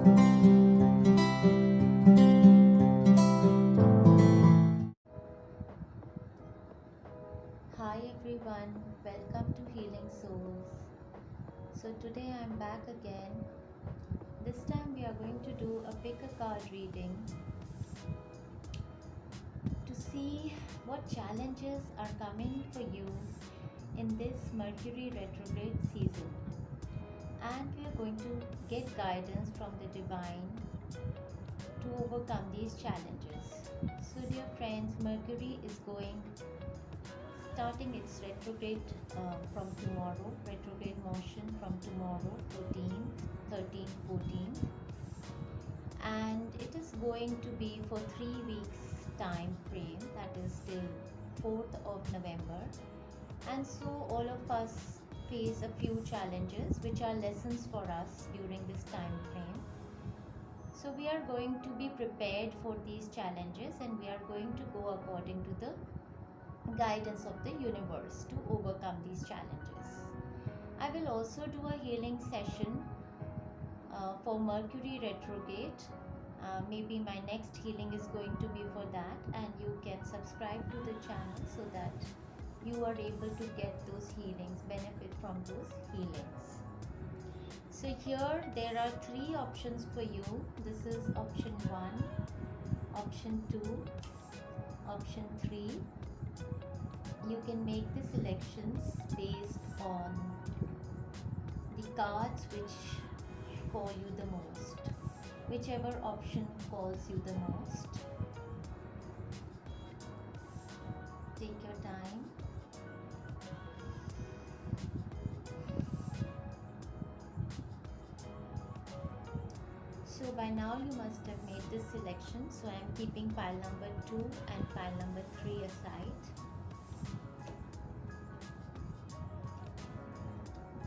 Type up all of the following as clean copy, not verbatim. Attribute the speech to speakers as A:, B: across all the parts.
A: Hi everyone, welcome to Healing Souls. So today I'm back again. This time we are going to do a pick a card reading to see what challenges are coming for you in this Mercury retrograde season. And we are going to get guidance from the divine to overcome these challenges. So dear friends, Mercury is going starting its retrograde from tomorrow, retrograde motion from tomorrow 14th, 13th, 14th, and it is going to be for 3 weeks time frame, that is till 4th of November. And so all of us face a few challenges which are lessons for us during this time frame. So we are going to be prepared for these challenges and we are going to go according to the guidance of the universe to overcome these challenges. I will also do a healing session for Mercury retrograde. Maybe my next healing is going to be for that, and you can subscribe to the channel so that you are able to get those healings, benefit from those healings. So here there are three options for you. This is option 1, option 2, option 3. You can make the selections based on the cards which call you the most, whichever option calls you the most. Take your time. So by now you must have made this selection, so I am keeping pile number 2 and pile number 3 aside,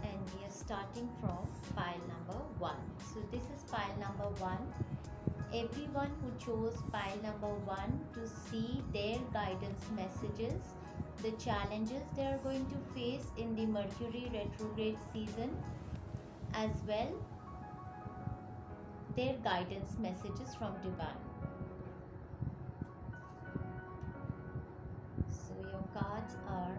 A: and we are starting from pile number 1. So this is pile number 1. Everyone who chose pile number 1 to see their guidance messages, the challenges they are going to face in the Mercury retrograde season, as well their guidance messages from divine. So your cards are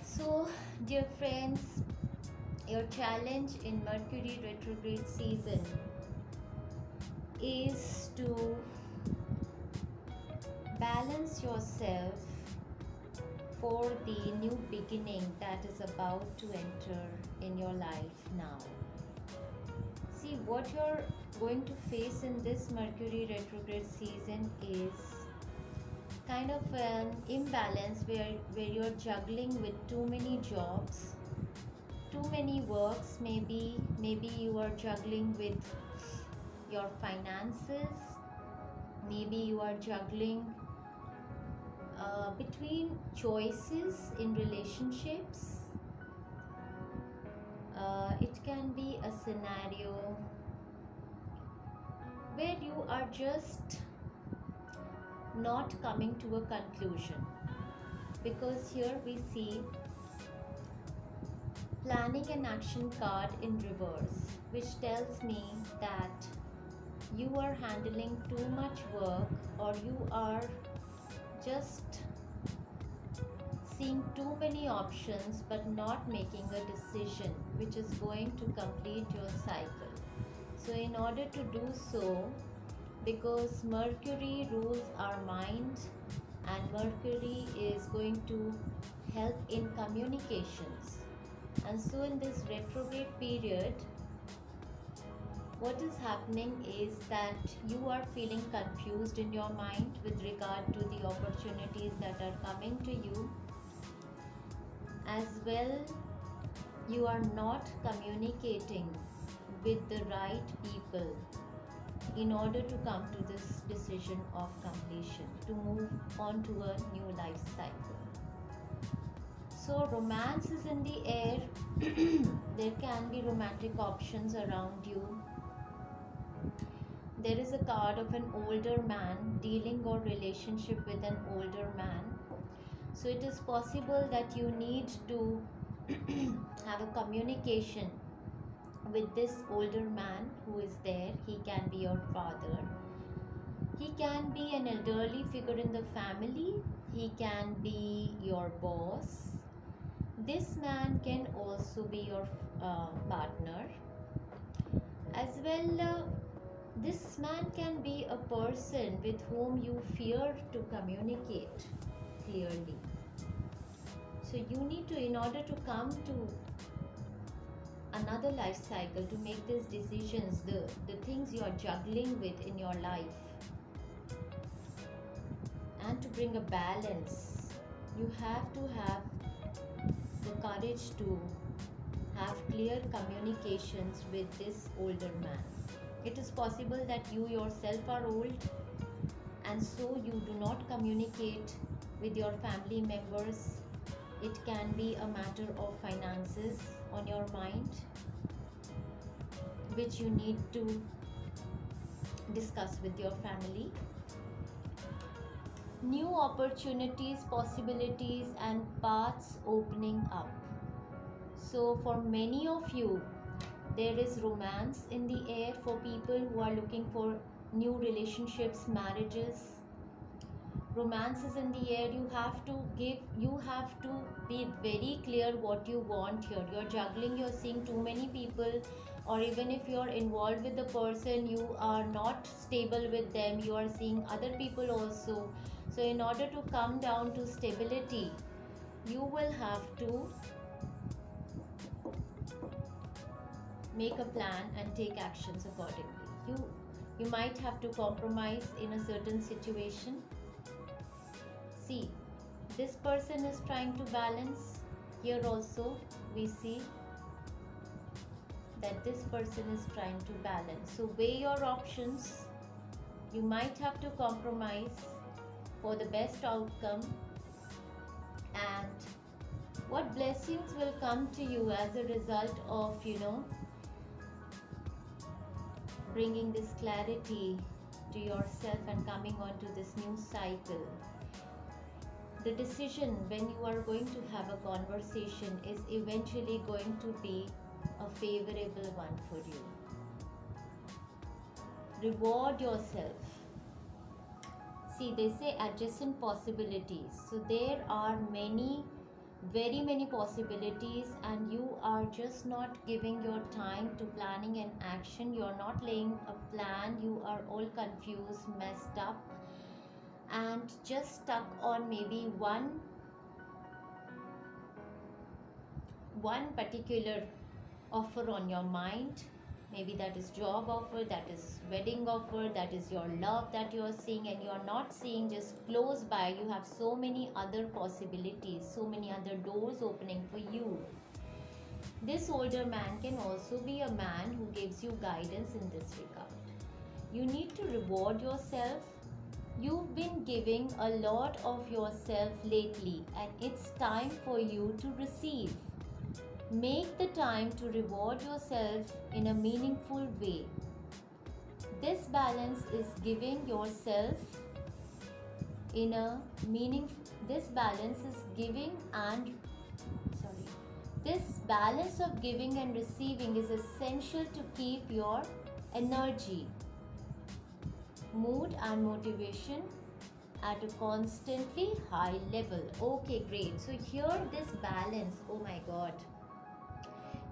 A: so, dear friends, your challenge in Mercury retrograde season is to balance yourself for the new beginning that is about to enter in your life now. See, what you're going to face in this Mercury retrograde season is kind of an imbalance where you're juggling with too many jobs, too many works. Maybe you are juggling with your finances, maybe you are juggling between choices in relationships. It can be a scenario where you are just not coming to a conclusion, because here we see planning and action card in reverse, which tells me that you are handling too much work, or you are just seeing too many options but not making a decision which is going to complete your cycle. So in order to do so, because Mercury rules our mind and Mercury is going to help in communications, and so in this retrograde period, what is happening is that you are feeling confused in your mind with regard to the opportunities that are coming to you, as well You are not communicating with the right people in order to come to this decision of completion, to move on to a new life cycle. So, romance is in the air. There can be romantic options around you. There is a card of an older man dealing or relationship with an older man. So, it is possible that you need to have a communication with this older man who is there. He can be your father, he can be an elderly figure in the family, he can be your boss. This man can also be your partner as well. This man can be a person with whom you fear to communicate clearly. So you need to, in order to come to another life cycle, to make these decisions, the things you are juggling with in your life, and to bring a balance, you have to have the courage to have clear communications with this older man. It is possible that you yourself are old and so you do not communicate with your family members. It can be a matter of finances on your mind, which you need to discuss with your family. New opportunities, possibilities, and paths opening up. So, for many of you, there is romance in the air for people who are looking for new relationships, marriages. Romance is in the air. You have to be very clear what you want here. You're juggling, you're seeing too many people, or even if you're involved with the person, you are not stable with them, you are seeing other people also. So, in order to come down to stability, you will have to make a plan and take actions accordingly. You might have to compromise in a certain situation. See, this person is trying to balance. Here also we see that this person is trying to balance. So weigh your options. You might have to compromise for the best outcome. And what blessings will come to you as a result of, bringing this clarity to yourself and coming on to this new cycle. The decision when you are going to have a conversation is eventually going to be a favorable one for you. Reward yourself. See, they say adjacent possibilities. So there are very many possibilities, and you are just not giving your time to planning and action. You're not laying a plan. You are all confused, messed up, and just stuck on maybe one particular offer on your mind. Maybe that is job offer, that is wedding offer, that is your love that you are seeing, and you are not seeing just close by. You have so many other possibilities, so many other doors opening for you. This older man can also be a man who gives you guidance in this regard. You need to reward yourself. You've been giving a lot of yourself lately, and it's time for you to receive. Make the time to reward yourself in a meaningful way. This balance is giving yourself in a this balance is giving and this balance of giving and receiving is essential to keep your energy, mood and motivation at a constantly high level. Okay, great. So here this balance, oh my god.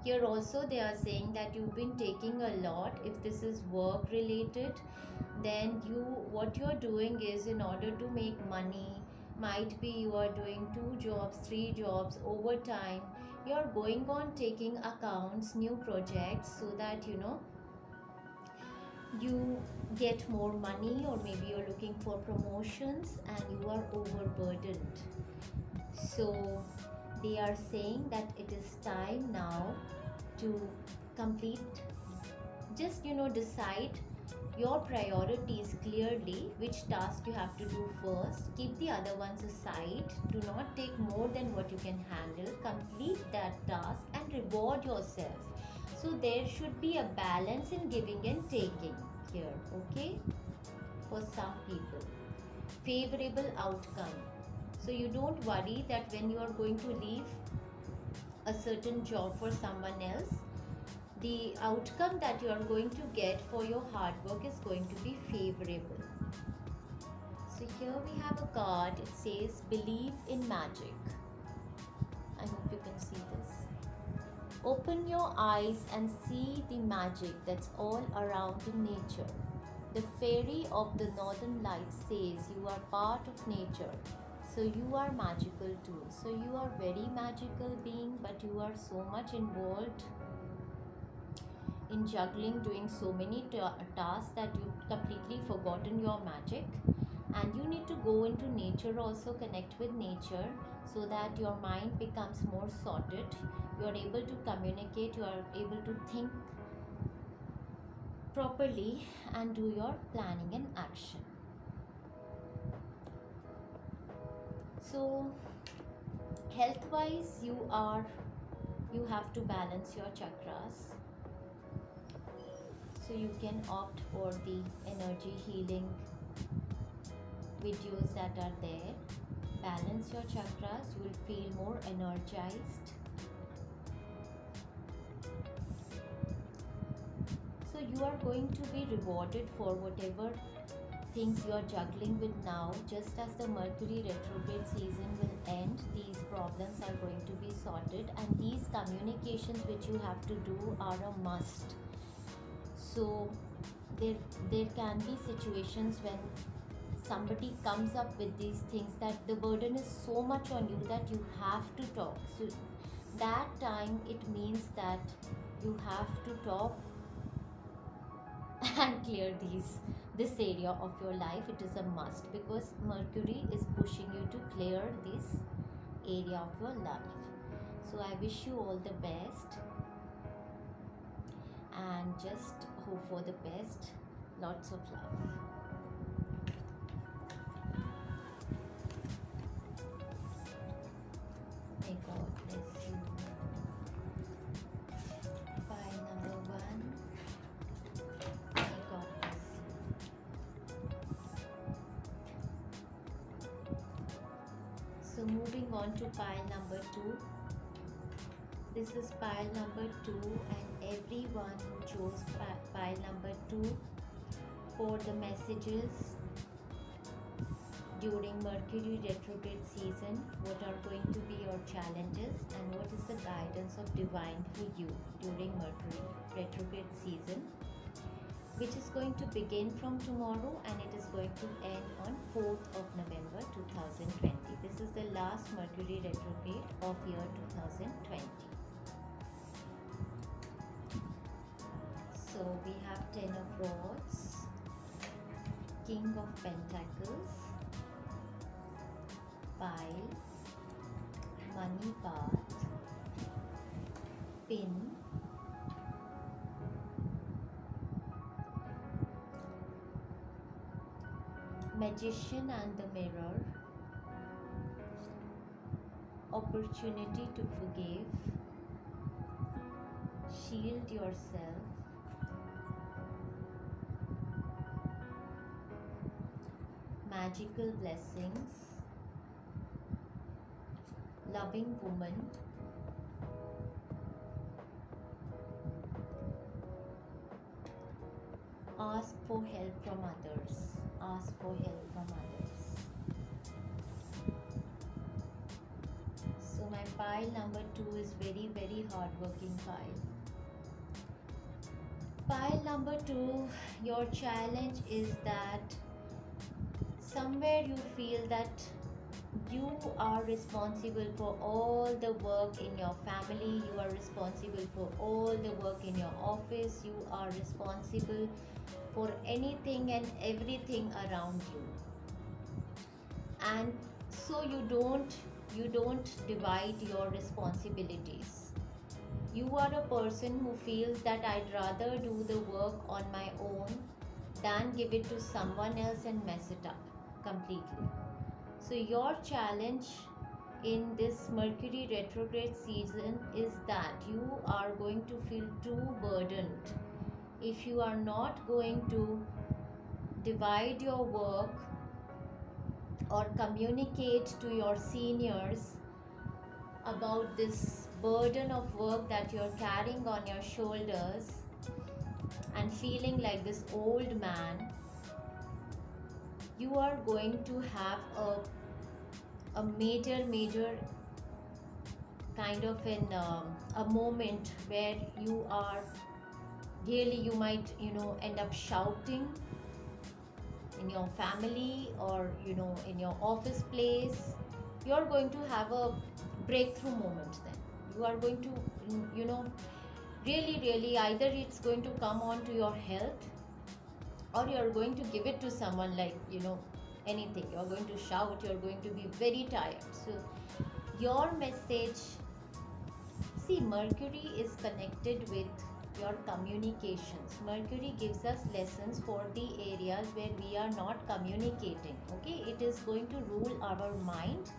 A: Here also they are saying that you've been taking a lot. If this is work related, then what you're doing is, in order to make money, might be you are doing 2 jobs, 3 jobs, overtime. You're going on taking accounts, new projects, so that you get more money, or maybe you're looking for promotions and you are overburdened. So They are saying that it is time now to complete. Just decide your priorities clearly, which task you have to do first. Keep the other ones aside. Do not take more than what you can handle. Complete that task and reward yourself. So there should be a balance in giving and taking here, okay? For some people, favorable outcome. So you don't worry that when you are going to leave a certain job for someone else, the outcome that you are going to get for your hard work is going to be favorable. So here we have a card. It says believe in magic. I hope you can see this. Open your eyes and see the magic that's all around in nature. The fairy of the northern lights says you are part of nature. So you are magical too. So you are very magical being, but you are so much involved in juggling, doing so many tasks that you've completely forgotten your magic. And you need to go into nature also, connect with nature, so that your mind becomes more sorted. You are able to communicate, you are able to think properly and do your planning and action. So health wise, you have to balance your chakras. So you can opt for the energy healing videos that are there. Balance your chakras, you will feel more energized. So you are going to be rewarded for whatever things you are juggling with now. Just as the Mercury retrograde season will end, these problems are going to be sorted, and these communications which you have to do are a must. So there can be situations when somebody comes up with these things that the burden is so much on you that you have to talk. So that time it means that you have to talk and clear this area of your life. It is a must, because Mercury is pushing you to clear this area of your life. So I wish you all the best and just hope for the best. Lots of love. May God bless you. Pile number 1. May God bless you. So moving on to pile number 2. This is pile number 2, and everyone who chose pile number 2 for the messages during Mercury retrograde season, what are going to be your challenges and what is the guidance of divine for you during Mercury retrograde season, which is going to begin from tomorrow and it is going to end on 4th of November 2020. This is the last Mercury retrograde of year 2020. So we have 10 of Rods, King of Pentacles, Pile, Money Path, Pin, Magician and the Mirror, Opportunity to Forgive, Shield Yourself, Magical Blessings, Loving Woman, Ask for help from others. Ask for help from others. So my pile number 2 is very, very hardworking pile. Pile number 2, your challenge is that somewhere you feel that you are responsible for all the work in your family, you are responsible for all the work in your office, you are responsible for anything and everything around you. And so you don't you don't divide your responsibilities. You are a person who feels that I'd rather do the work on my own than give it to someone else and mess it up completely. So your challenge in this Mercury retrograde season is that you are going to feel too burdened if you are not going to divide your work or communicate to your seniors about this burden of work that you're carrying on your shoulders and feeling like this old man. You are going to have a major kind of a moment where you are really, you might, end up shouting in your family or, in your office place. You're going to have a breakthrough moment then. You are going to, really, either it's going to come on to your health, or you're going to give it to someone, like, anything. You're going to shout, you're going to be very tired. So your message, see, Mercury is connected with your communications. Mercury gives us lessons for the areas where we are not communicating. Okay, it is going to rule our mind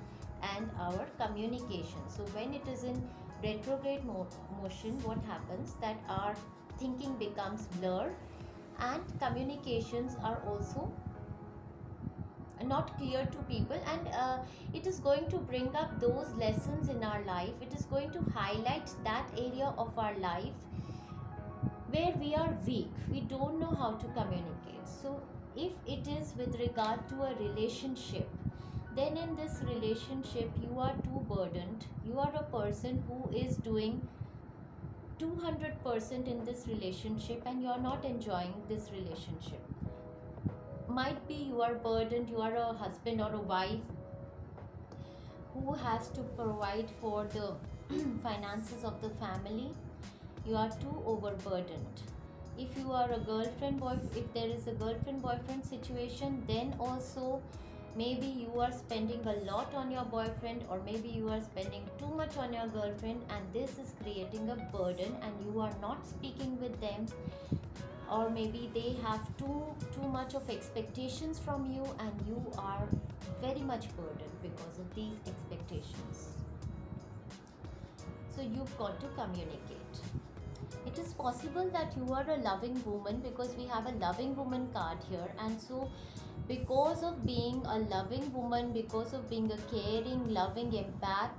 A: and our communication. So when it is in retrograde motion, what happens, that our thinking becomes blur, and communications are also not clear to people, and it is going to bring up those lessons in our life. It is going to highlight that area of our life where we are weak, we don't know how to communicate. So if it is with regard to a relationship, then in this relationship you are too burdened. You are a person who is doing 200% in this relationship and you are not enjoying this relationship. Might be you are burdened, you are a husband or a wife who has to provide for the finances of the family. You are too overburdened. If you are a girlfriend boy, if there is a girlfriend boyfriend situation, then also maybe you are spending a lot on your boyfriend, or maybe you are spending too much on your girlfriend, and this is creating a burden and you are not speaking with them, or maybe they have too much of expectations from you and you are very much burdened because of these expectations. So you've got to communicate. It is possible that you are a loving woman, because we have a loving woman card here, and so because of being a loving woman, because of being a caring, loving empath,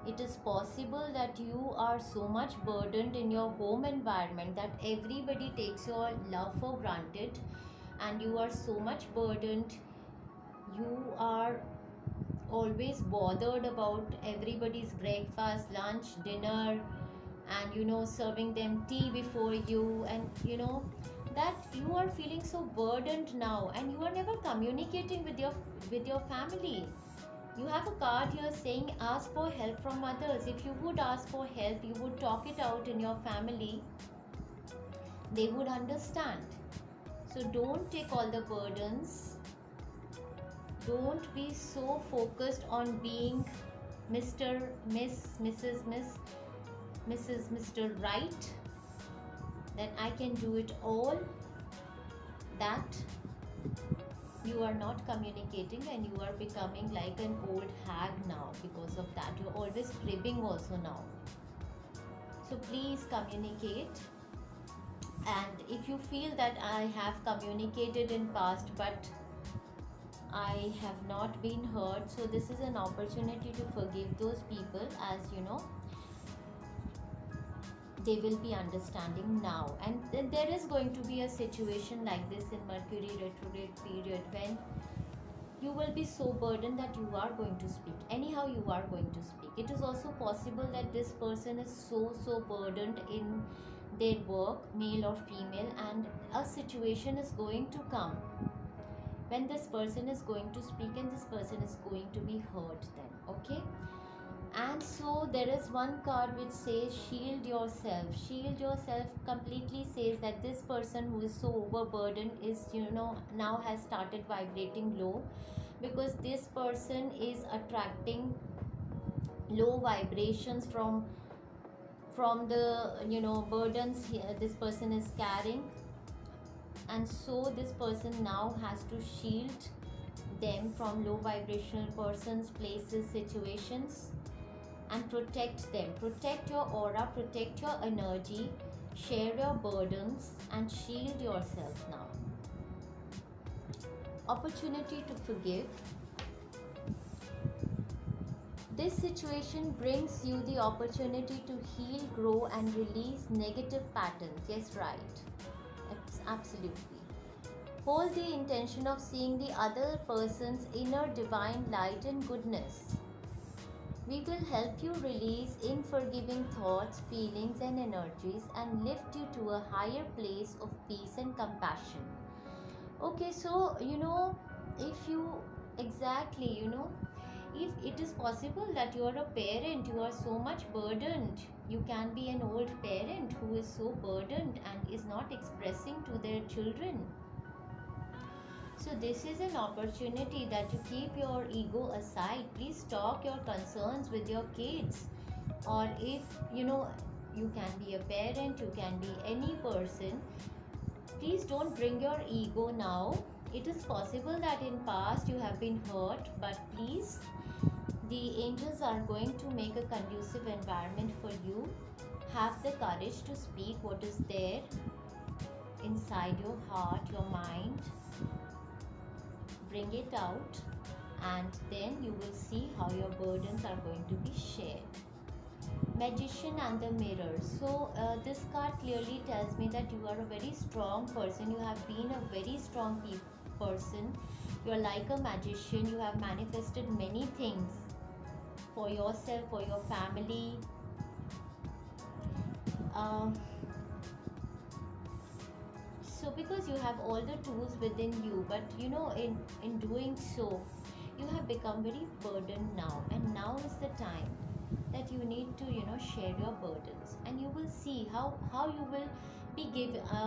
A: it is possible that you are so much burdened in your home environment that everybody takes your love for granted, and you are so much burdened. You are always bothered about everybody's breakfast, lunch, dinner, and serving them tea before you, and that you are feeling so burdened now, and you are never communicating with your family. You have a card here saying ask for help from others. If you would ask for help, you would talk it out in your family, they would understand. So don't take all the burdens. Don't be so focused on being Mr., Miss, Mrs., Miss, Mrs., Mr. Right, that I can do it all, that you are not communicating and you are becoming like an old hag now. Because of that, you're always cribbing also now. So please communicate. And if you feel that I have communicated in past but I have not been heard, so this is an opportunity to forgive those people, as they will be understanding now. And then there is going to be a situation like this in Mercury retrograde period, when you will be so burdened that you are going to speak. Anyhow, you are going to speak. It is also possible that this person is so burdened in their work, male or female, and a situation is going to come when this person is going to speak and this person is going to be heard then. Okay. And so there is one card which says shield yourself. Shield yourself completely says that this person who is so overburdened is now has started vibrating low, because this person is attracting low vibrations from the burdens this person is carrying, and so this person now has to shield them from low vibrational persons, places, situations, and protect them. Protect your aura, protect your energy, share your burdens, and shield yourself now. Opportunity to forgive. This situation brings you the opportunity to heal, grow, and release negative patterns. Yes, right. Absolutely. Hold the intention of seeing the other person's inner divine light and goodness. We will help you release unforgiving thoughts, feelings, and energies and lift you to a higher place of peace and compassion. Okay, so if you exactly, if it is possible that you are a parent, you are so much burdened, you can be an old parent who is so burdened and is not expressing to their children. So this is an opportunity that you keep your ego aside. Please talk your concerns with your kids. Or if you can be a parent, you can be any person. Please don't bring your ego now. It is possible that in past you have been hurt, but please, the angels are going to make a conducive environment for you. Have the courage to speak what is there inside your heart, your mind. Bring it out, and then you will see how your burdens are going to be shared. Magician and the mirror. So this card clearly tells me that you are a very strong person. You have been a very strong person. You are like a magician. You have manifested many things for yourself, for your family. So because you have all the tools within you, but in doing so, you have become very burdened now, and now is the time that you need to share your burdens, and you will see how you will be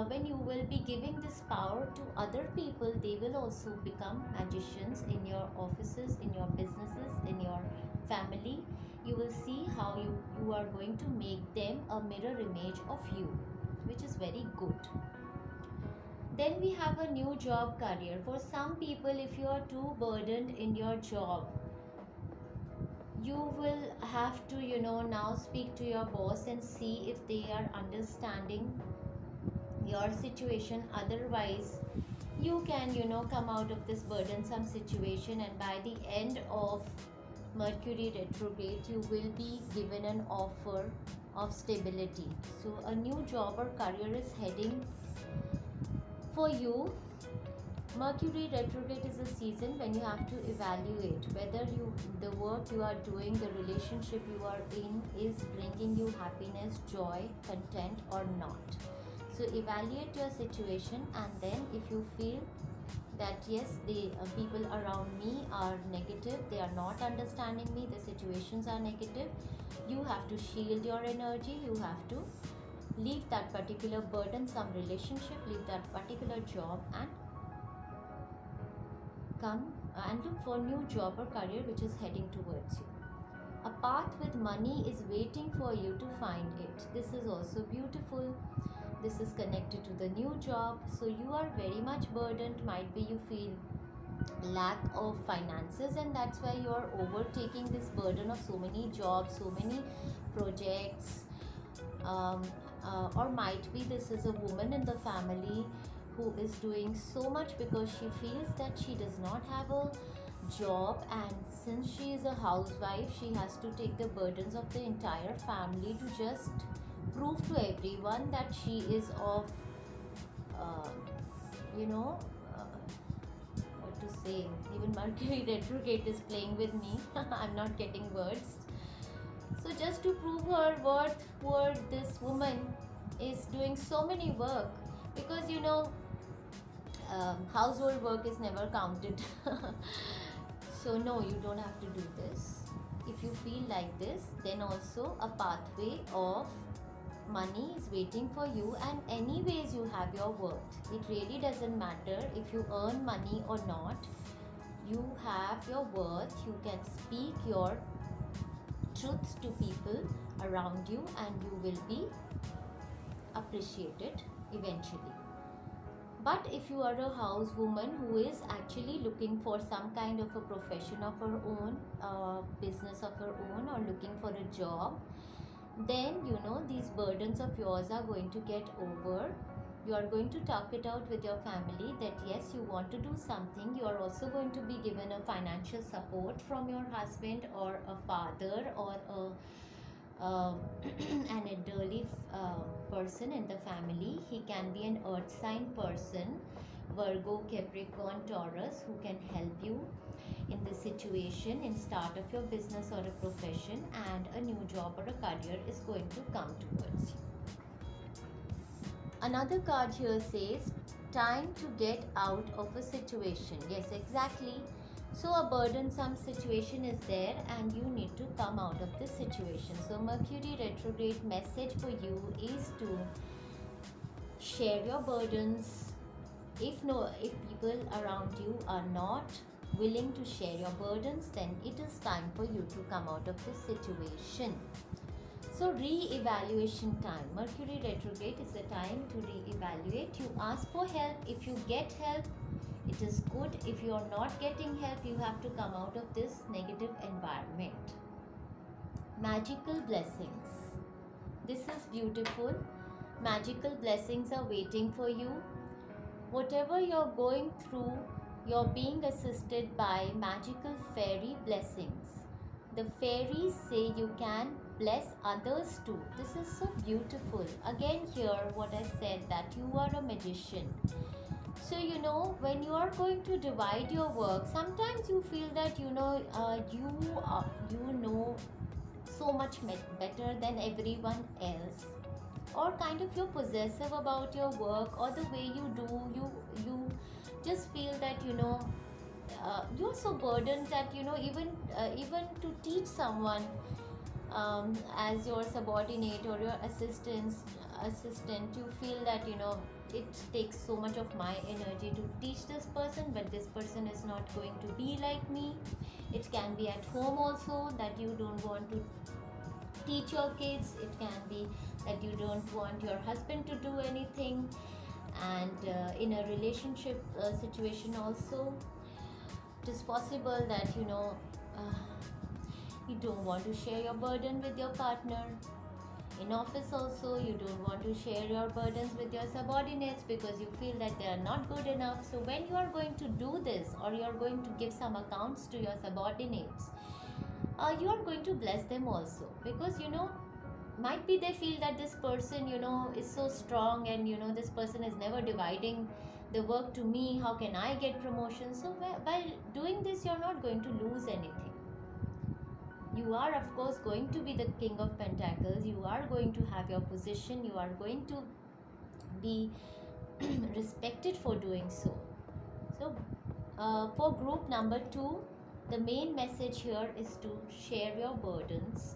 A: when you will be giving this power to other people. They will also become magicians in your offices, in your businesses, in your family. You will see how you are going to make them a mirror image of you, which is very good. Then we have a new job career. For some people, if you are too burdened in your job, you will have to now speak to your boss and see if they are understanding your situation. Otherwise, you can come out of this burdensome situation, and by the end of Mercury retrograde, you will be given an offer of stability. So a new job or career is heading for you. Mercury retrograde is a season when you have to evaluate whether the work you are doing, the relationship you are in is bringing you happiness, joy, content or not. So evaluate your situation, and then if you feel that yes, the people around me are negative, they are not understanding me, the situations are negative, you have to shield your energy, you have to leave that particular burdensome relationship, leave that particular job, and come and look for new job or career which is heading towards you. A path with money is waiting for you to find it. This is also beautiful. This is connected to the new job. So you are very much burdened. Might be you feel lack of finances, and that's why you are overtaking this burden of so many jobs, so many projects. Or might be this is a woman in the family who is doing so much because she feels that she does not have a job, and since she is a housewife, she has to take the burdens of the entire family to just prove to everyone that she is of what to say. Even Mercury retrograde is playing with me. I'm not getting words. So just to prove her worth, this woman is doing so many work, because household work is never counted. So no, you don't have to do this. If you feel like this, then also a pathway of money is waiting for you, and anyways you have your worth. It really doesn't matter if you earn money or not. You have your worth, you can speak your truths to people around you, and you will be appreciated eventually. But if you are a housewoman who is actually looking for some kind of a profession of her own, business of her own, or looking for a job, then these burdens of yours are going to get over. You are going to talk it out with your family that yes, you want to do something. You are also going to be given a financial support from your husband or a father or an elderly person in the family. He can be an earth sign person, Virgo, Capricorn, Taurus, who can help you in this situation in start of your business or a profession, and a new job or a career is going to come towards you. Another card here says time to get out of a situation. Yes, exactly. So a burdensome situation is there and you need to come out of this situation. So Mercury retrograde message for you is to share your burdens. If people around you are not willing to share your burdens, then it is time for you to come out of this situation. So re-evaluation time. Mercury retrograde is the time to re-evaluate. You ask for help. If you get help, it is good. If you are not getting help, you have to come out of this negative environment. Magical blessings. This is beautiful. Magical blessings are waiting for you. Whatever you're going through, you're being assisted by magical fairy blessings. The fairies say you can bless others too. This is so beautiful. Again, here what I said, that you are a magician. So when you are going to divide your work, sometimes you feel that you know so much better than everyone else, or kind of you're possessive about your work or the way you do. You just feel that you're so burdened that even to teach someone as your subordinate or your assistant, you feel that it takes so much of my energy to teach this person, but this person is not going to be like me. It can be at home also, that you don't want to teach your kids. It can be that you don't want your husband to do anything, and in a relationship situation also, it is possible that you don't want to share your burden with your partner. In office also, you don't want to share your burdens with your subordinates because you feel that they are not good enough. So when you are going to do this, or you are going to give some accounts to your subordinates, you are going to bless them also, because might be they feel that this person is so strong, and this person is never dividing the work to me. How can I get promotion? So by doing this, you're not going to lose anything. You are of course going to be the king of pentacles. You are going to have your position. You are going to be respected for doing so. So for group number 2, the main message here is to share your burdens,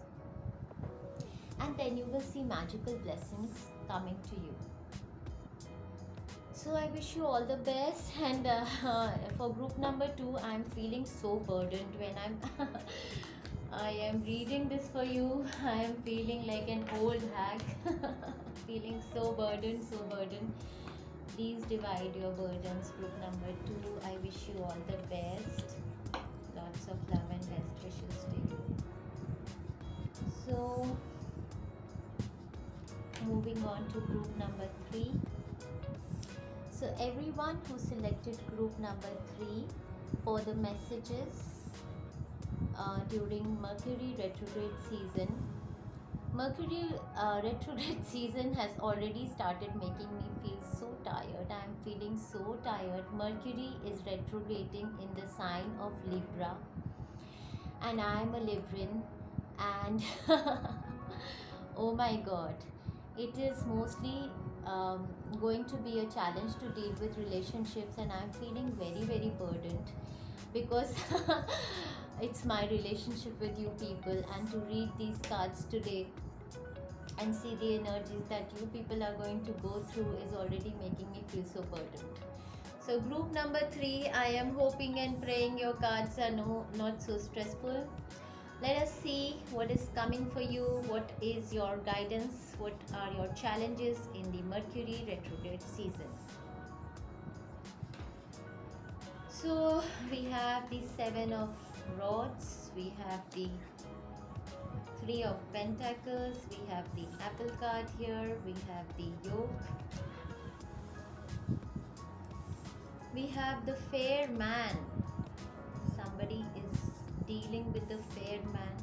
A: and then you will see magical blessings coming to you. So I wish you all the best. And for group number 2, I'm feeling so burdened when I am reading this for you. I am feeling like an old hag. Feeling so burdened, so burdened. Please divide your burdens. Group number 2, I wish you all the best. Lots of love and best wishes to you. So moving on to group number 3. So everyone who selected group number 3 for the messages during Mercury retrograde season. Mercury retrograde season has already started making me feel so tired. I am feeling so tired. Mercury is retrograding in the sign of Libra, and I am a Libran, and oh my god, it is mostly going to be a challenge to deal with relationships, and I'm feeling very, very burdened because it's my relationship with you people, and to read these cards today and see the energies that you people are going to go through is already making me feel so burdened. So group number 3, I am hoping and praying your cards are not so stressful. Let us see what is coming for you. What is your guidance? What are your challenges in the Mercury retrograde season? So we have the 7 of Rods, we have the 3 of Pentacles, we have the Apple card here, we have the Yoke, we have the Fair Man. Somebody is dealing with the Fair Man.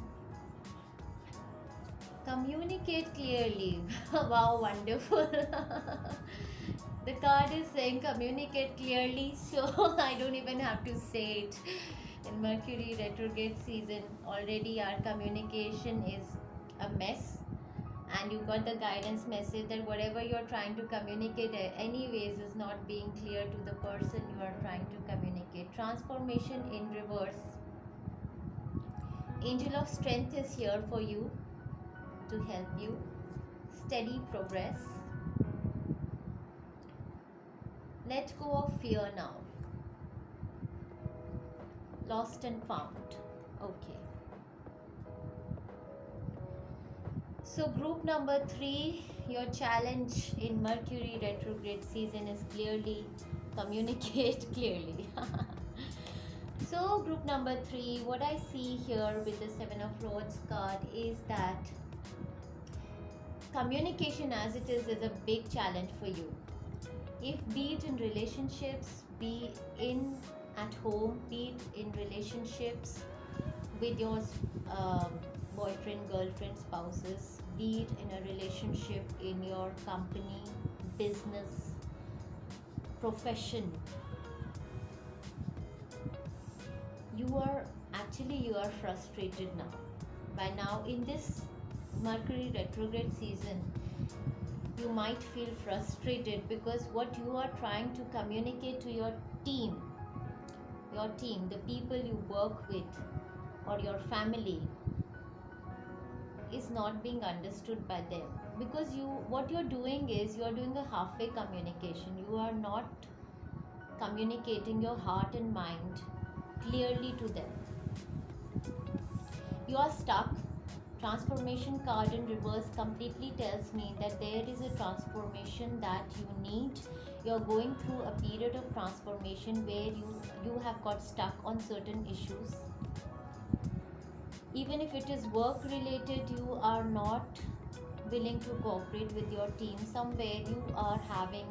A: Communicate clearly. Wow, wonderful. The card is saying communicate clearly, so I don't even have to say it. In Mercury retrograde season, already our communication is a mess, and you got the guidance message that whatever you're trying to communicate anyways is not being clear to the person you are trying to communicate. Transformation in reverse. Angel of Strength is here for you to help you. Steady progress. Let go of fear now. Lost and found. Okay. So group number 3, your challenge in Mercury retrograde season is clearly communicate clearly. So group number 3, what I see here with the 7 of Rods card is that communication as it is a big challenge for you. If be it in relationships, be in at home, be it in relationships with your boyfriend, girlfriend, spouses, be it in a relationship in your company, business, profession, you are frustrated now. By now, in this Mercury retrograde season, you might feel frustrated because what you are trying to communicate to your team, the people you work with, or your family, is not being understood by them, because what you're doing is you're doing a halfway communication. You are not communicating your heart and mind clearly to them. You are stuck. Transformation card in reverse completely tells me that there is a transformation that you need. You're going through a period of transformation where you have got stuck on certain issues. Even if it is work related, you are not willing to cooperate with your team. Somewhere you are having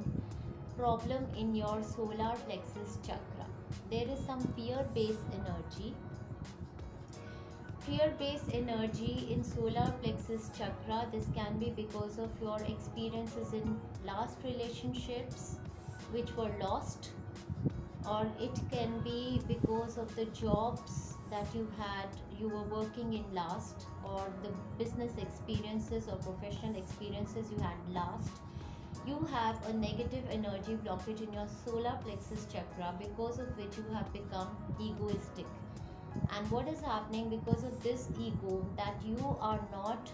A: problem in your solar plexus chakra. There is some fear-based energy. Fear-based energy in solar plexus chakra. This can be because of your experiences in last relationships which were lost, or it can be because of the jobs that you were working in last, or the business experiences or professional experiences you had last. You have a negative energy blockage in your solar plexus chakra, because of which you have become egoistic. And what is happening because of this ego, that you are not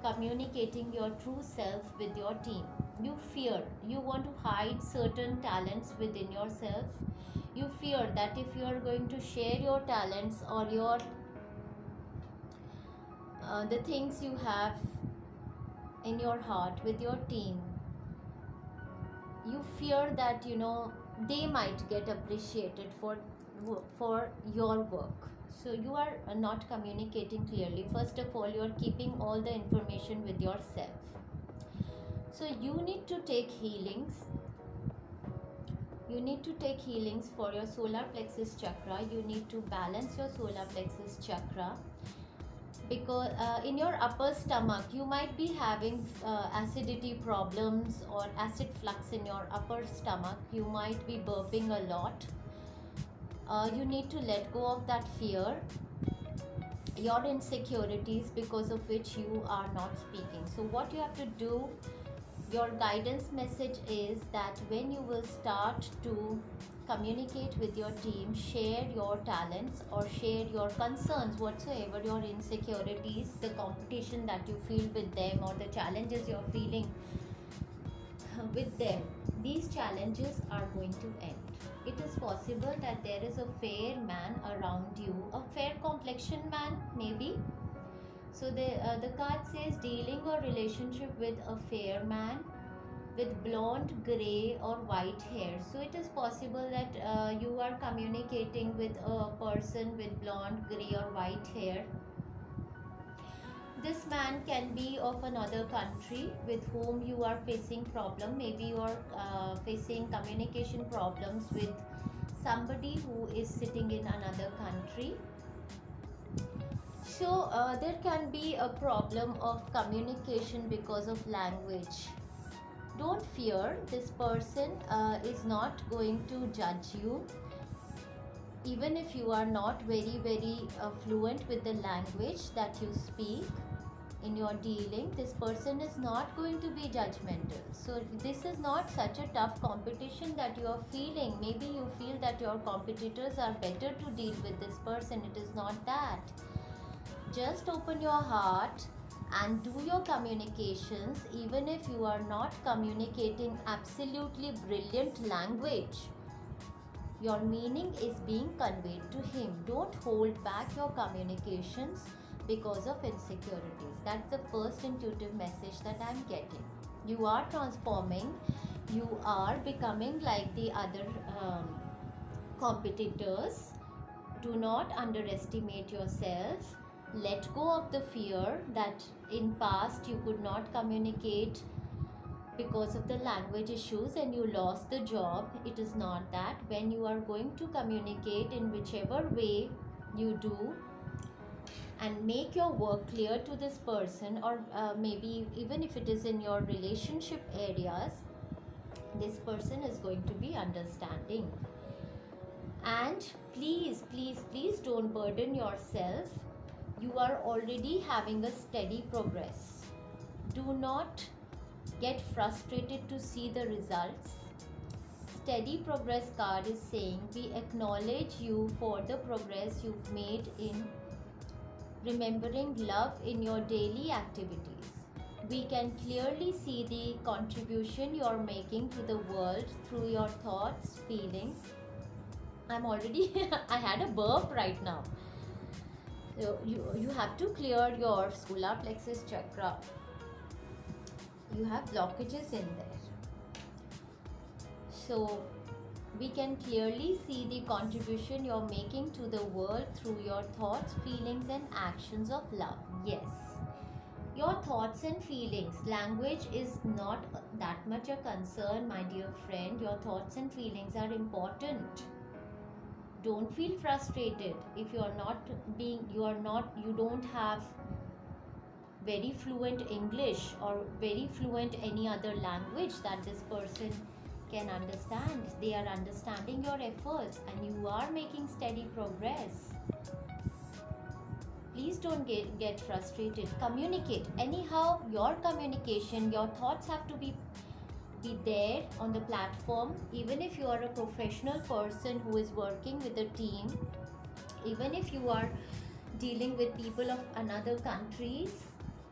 A: communicating your true self with your team. You fear, you want to hide certain talents within yourself. You fear that if you are going to share your talents or your the things you have in your heart with your team, you fear that they might get appreciated for your work. So you are not communicating clearly. First of all, you are keeping all the information with yourself. So you need to take healings. You need to take healings for your solar plexus chakra. You need to balance your solar plexus chakra, because in your upper stomach you might be having acidity problems or acid flux in your upper stomach. You might be burping a lot. You need to let go of that fear, your insecurities, because of which you are not speaking. So what you have to do, your guidance message is that when you will start to communicate with your team, share your talents or share your concerns, whatsoever your insecurities, the competition that you feel with them, or the challenges you're feeling with them, these challenges are going to end. it is possible that there is a fair man around you, a fair complexion man maybe. So the card says dealing or relationship with a fair man with blonde, gray, or white hair. So it is possible that you are communicating with a person with blonde, gray, or white hair. This man can be of another country with whom you are facing problem. Maybe you are facing communication problems with somebody who is sitting in another country. So there can be a problem of communication because of language. Don't fear, this person is not going to judge you. Even if you are not very fluent with the language that you speak in your dealing, this person is not going to be judgmental. So this is not such a tough competition that you are feeling. Maybe you feel that your competitors are better to deal with this person. It is not that. Just open your heart and do your communications. Even if you are not communicating absolutely brilliant language, your meaning is being conveyed to him. Don't hold back your communications because of insecurities. That's the first intuitive message that I'm getting. You are transforming. You are becoming like the other competitors. Do not underestimate yourself. Let go of the fear that in past you could not communicate because of the language issues and you lost the job. It is not that. When you are going to communicate in whichever way you do and make your work clear to this person, or maybe even if it is in your relationship areas, this person is going to be understanding. And please don't burden yourself. You are already having a steady progress. Do not get frustrated to see the results. Steady progress card is saying we acknowledge you for the progress you've made in remembering love in your daily activities. We can clearly see the contribution you're making to the world through your thoughts, feelings. I had a burp right now. So you have to clear your solar plexus chakra. You have blockages in there. So we can clearly see the contribution you're making to the world through your thoughts, feelings, and actions of love. Yes, your thoughts and feelings. Language is not that much a concern, my dear friend. Your thoughts and feelings are important. Don't feel frustrated if you don't have very fluent English or very fluent any other language that this person can understand. They are understanding your efforts and you are making steady progress. Please don't get frustrated. Communicate. Anyhow, your communication, your thoughts have to be there on the platform. Even if you are a professional person who is working with a team, even if you are dealing with people of another countries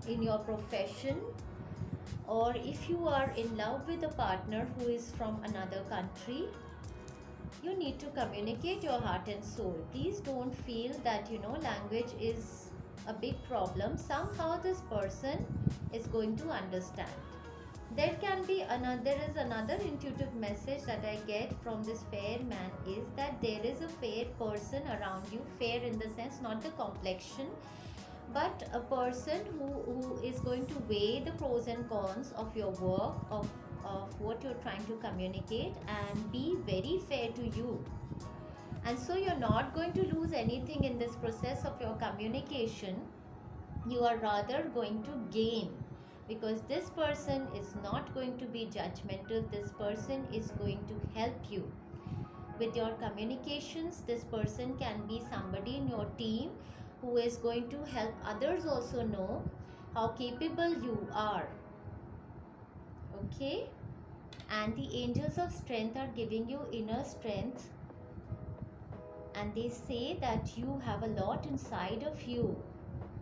A: in your profession, or if you are in love with a partner who is from another country, you need to communicate your heart and soul. Please don't feel that language is a big problem. Somehow this person is going to understand. There is another intuitive message that I get from this fair man is that there is a fair person around you. Fair in the sense, not the complexion, but a person who is going to weigh the pros and cons of your work, of what you're trying to communicate, and be very fair to you. And so you're not going to lose anything in this process of your communication. You are rather going to gain, because this person is not going to be judgmental. This person is going to help you with your communications. This person can be somebody in your team who is going to help others also know how capable you are. Okay? And the angels of strength are giving you inner strength, and they say that you have a lot inside of you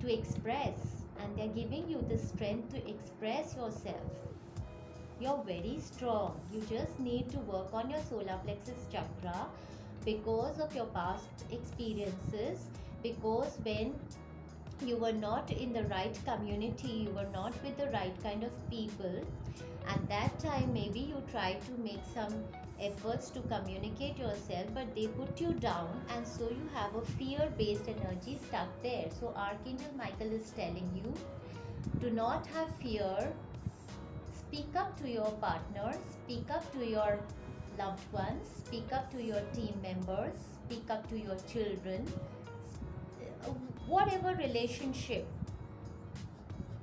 A: to express, and they're giving you the strength to express yourself. You're very strong. You just need to work on your solar plexus chakra because of your past experiences, because when you were not in the right community, you were not with the right kind of people. At that time, maybe you tried to make some efforts to communicate yourself, but they put you down, and so you have a fear based energy stuck there. So, Archangel Michael is telling you, do not have fear. Speak up to your partner, speak up to your loved ones, speak up to your team members, speak up to your children, whatever relationship,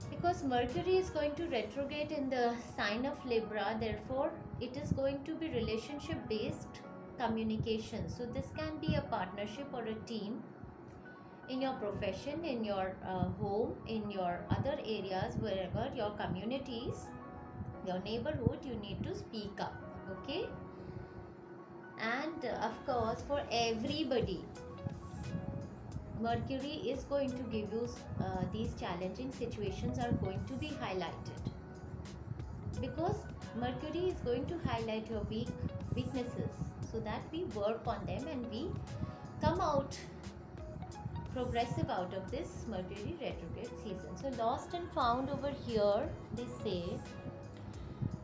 A: because Mercury is going to retrograde in the sign of Libra, therefore it is going to be relationship based communication. So this can be a partnership or a team in your profession, in your home, in your other areas, wherever your communities, your neighborhood, you need to speak up. Okay, and of course for everybody, Mercury is going to give you these challenging situations are going to be highlighted, because Mercury is going to highlight your weaknesses, so that we work on them and we come out progressive out of this Mercury retrograde season. So lost and found over here, they say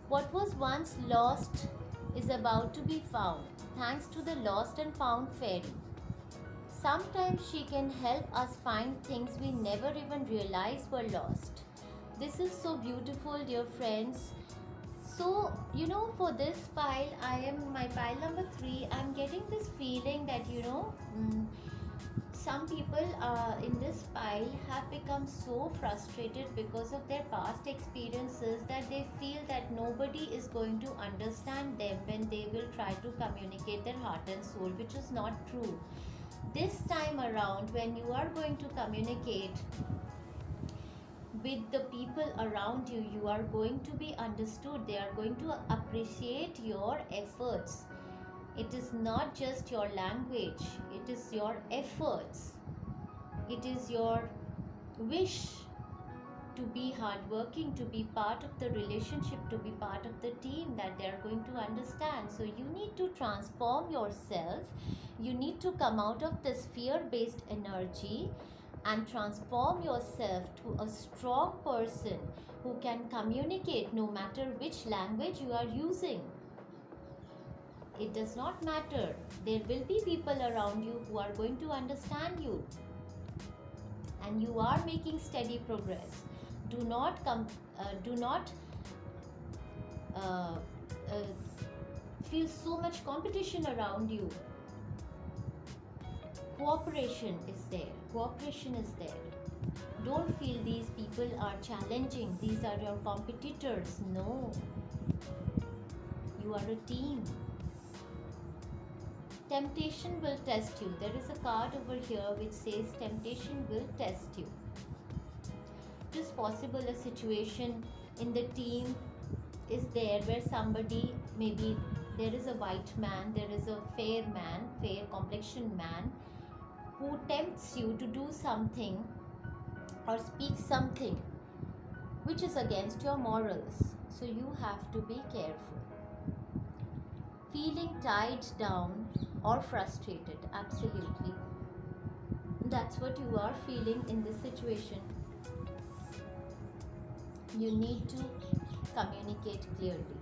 A: what was once lost is about to be found thanks to the lost and found fairy. Sometimes she can help us find things we never even realized were lost. This is so beautiful, dear friends. So, for this pile, my pile number 3, I'm getting this feeling that, some people in this pile have become so frustrated because of their past experiences that they feel that nobody is going to understand them when they will try to communicate their heart and soul, which is not true. This time around, when you are going to communicate with the people around you, you are going to be understood. They are going to appreciate your efforts. It is not just your language, it is your efforts. It is your wish to be hardworking, to be part of the relationship, to be part of the team, that they are going to understand. So you need to transform yourself. You need to come out of this fear-based energy and transform yourself to a strong person who can communicate no matter which language you are using. It does not matter. There will be people around you who are going to understand you. And you are making steady progress. Do not feel so much competition around you. Cooperation is there. Cooperation is there. Don't feel these people are challenging. These are your competitors. No. You are a team. Temptation will test you. There is a card over here which says temptation will test you. It is possible a situation in the team is there where somebody, maybe there is a white man, there is a fair man, fair complexioned man, who tempts you to do something or speak something which is against your morals. So you have to be careful. Feeling tied down or frustrated, absolutely. That's what you are feeling in this situation. You need to communicate clearly.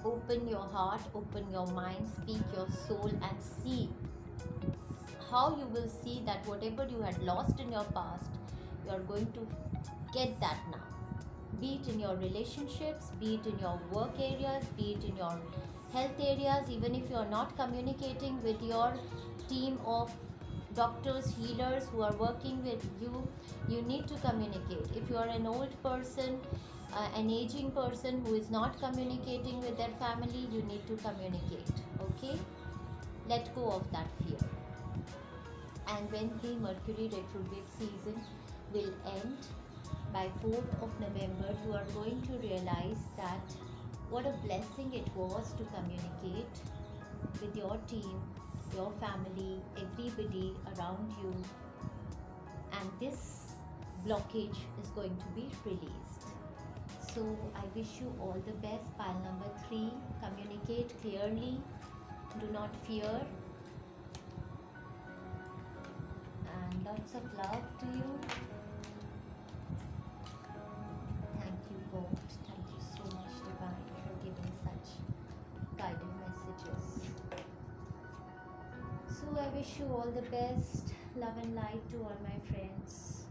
A: Open your heart, open your mind, speak your soul, and see how you will see that whatever you had lost in your past, you are going to get that now. Be it in your relationships, be it in your work areas, be it in your health areas. Even if you are not communicating with your team of doctors, healers who are working with you, you need to communicate. If you are an old person, an aging person who is not communicating with their family, you need to communicate. Okay, let go of that fear. And when the Mercury retrograde season will end by 4th of November, you are going to realize that what a blessing it was to communicate with your team, your family, everybody around you, and this blockage is going to be released. So I wish you all the best. Pile number three, communicate clearly, do not fear, and lots of love to you. Thank you both. Thank you so much, Divine, for giving such guided messages. So I wish you all the best. Love and light to all my friends.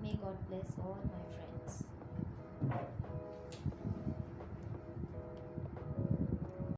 A: May God bless all my friends.